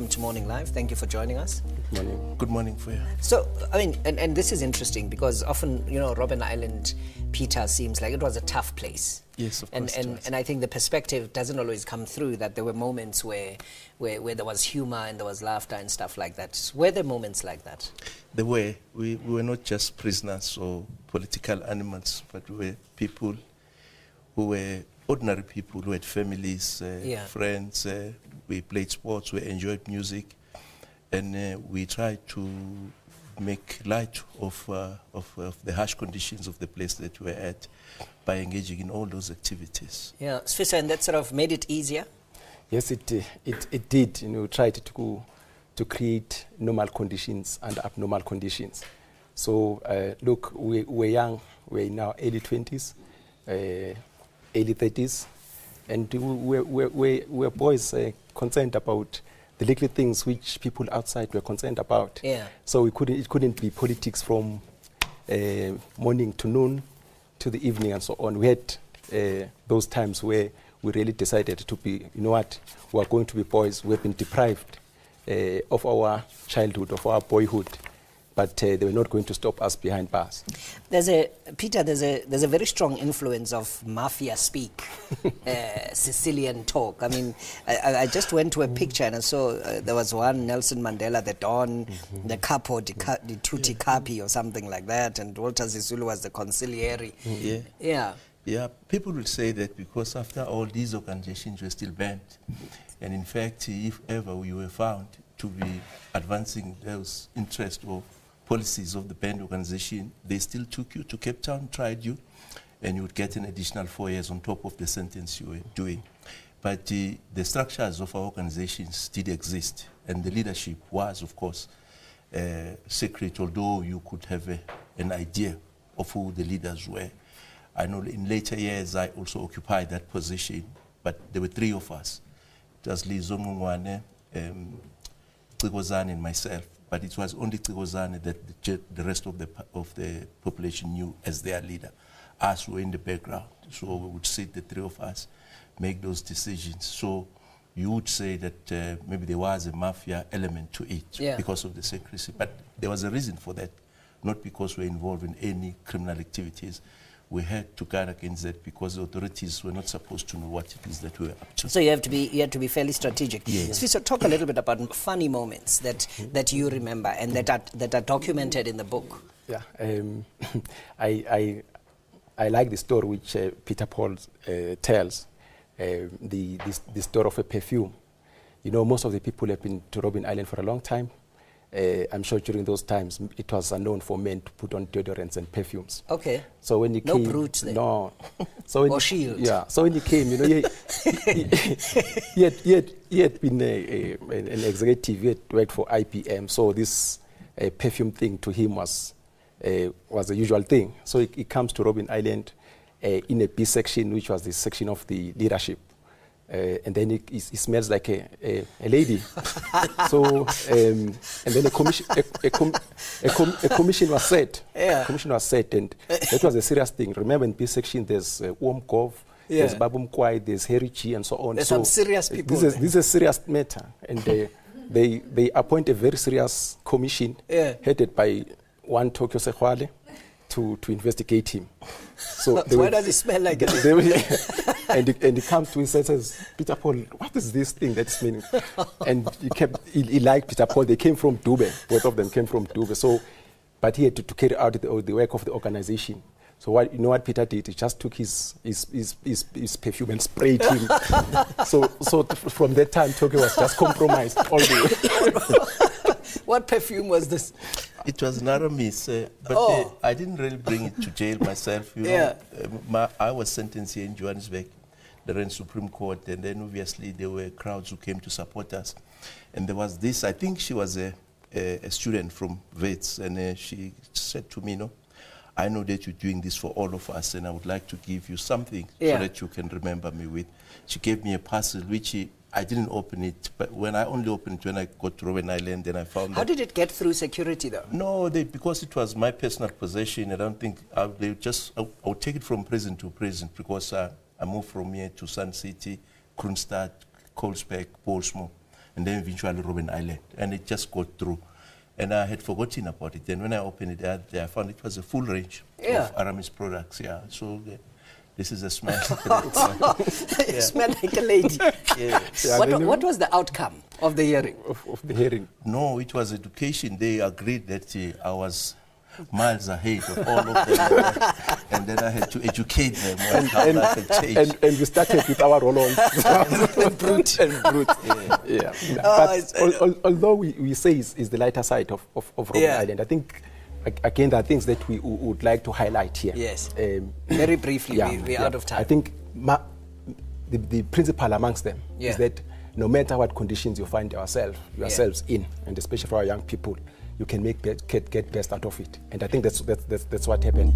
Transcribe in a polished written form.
welcome to Morning Live. Thank you for joining us. Good morning. Good morning for you. So, I mean, and this is interesting because often, you know, Robben Island, Peter, seems like it was a tough place. Yes, of course. And I think the perspective doesn't always come through that there were moments where there was humor and there was laughter and stuff like that. Were there moments like that? There were. We were not just prisoners or political animals, but we were people who were ordinary people who had families, friends. We played sports, we enjoyed music, and we tried to make light of the harsh conditions of the place that we were at by engaging in all those activities. Yeah, Sifiso, and that sort of made it easier? Yes, it did. You know, tried to create normal conditions and abnormal conditions. So, look, we're young. We're in our early 20s, early 30s, and we're boys concerned about the little things which people outside were concerned about. Yeah. So it couldn't be politics from morning to noon to the evening and so on. We had those times where we really decided to be, you know what, we are going to be boys. We have been deprived of our childhood, of our boyhood, but they were not going to stop us behind bars. Peter, there's a very strong influence of mafia speak, Sicilian talk. I mean, I just went to a picture and I saw there was one, Nelson Mandela, the Don, the Capo, the Tutti Capi or something like that, and Walter Sisulu was the consigliere. Yeah, people will say that because after all these organizations were still banned, and in fact, if ever we were found to be advancing those interests or policies of the banned organization, they still took you to Cape Town, tried you, and you would get an additional 4 years on top of the sentence you were doing. But the structures of our organizations did exist, and the leadership was, of course, secret, although you could have an idea of who the leaders were. I know in later years I also occupied that position, but there were three of us. It was Ngwenya, Tigozane, and myself. But it was only Tigozane that the rest of the population knew as their leader. Us were in the background, so we would sit, the three of us, make those decisions. So you would say that maybe there was a mafia element to it because of the secrecy. But there was a reason for that, not because we were involved in any criminal activities. We had to guard against that because the authorities were not supposed to know what it is that we were up to. So you had to be fairly strategic. Yes. So talk a little bit about funny moments that you remember and that are documented in the book. Yeah, I like the story which Peter Paul tells, the story of a perfume. You know, most of the people have been to Robben Island for a long time. I'm sure during those times it was unknown for men to put on deodorants and perfumes. Okay. So when he no came, brooch there. No. So when or shield. Yeah. So when he came, you know, he had been an executive. He had worked for IPM. So this perfume thing to him was a usual thing. So he comes to Robben Island in a B section, which was the section of the leadership. And then he smells like a lady. So and then a commission was set. Yeah. Commission was set, and that was a serious thing. Remember, in B section there's Womkov, there's Babum Kwai, there's Herichi, and so on. There's so some serious people. This is a serious matter, and they appoint a very serious commission headed by one Tokyo Sekhwale to investigate him. So why does it smell like that? And he comes to me and says, Peter Paul, what is this thing that's meaning? And he liked Peter Paul. They came from Dube. Both of them came from Dube. So, but he had to carry out the work of the organization. So you know what Peter did? He just took his perfume and sprayed him. so from that time, Tokyo was just compromised all the way. What perfume was this? It was Naramis, but I didn't really bring it to jail myself. You know, I was sentenced here in Johannesburg, the Rand Supreme Court, and then obviously there were crowds who came to support us. And there was this, I think she was a student from Wits, and she said to me, no, I know that you're doing this for all of us, and I would like to give you something so that you can remember me with. She gave me a parcel, which I didn't open it, but when I only opened it when I got to Robben Island, then I found How did it get through security, though? No, because it was my personal possession, I don't think, I would take it from prison to prison, because I moved from here to Sun City, Kroonstad, Colesberg, Portsmouth. and then eventually Robben Island, and it just got through. And I had forgotten about it. And when I opened it, I found it was a full range of Aramis products. Yeah, so this is a smell. You smell like a lady. What was the outcome of the hearing? Of the hearing? No, it was education. They agreed that I was miles ahead of all of them, and then I had to educate them on how life had changed. And we started with our roll-ons. and brute. But although we say it's the lighter side of Robben Island, I think, again, there are things that we would like to highlight here. Yes. Very briefly, we're out of time. I think the principle amongst them is that no matter what conditions you find yourselves in, and especially for our young people, you can get best out of it. And I think that's what happened.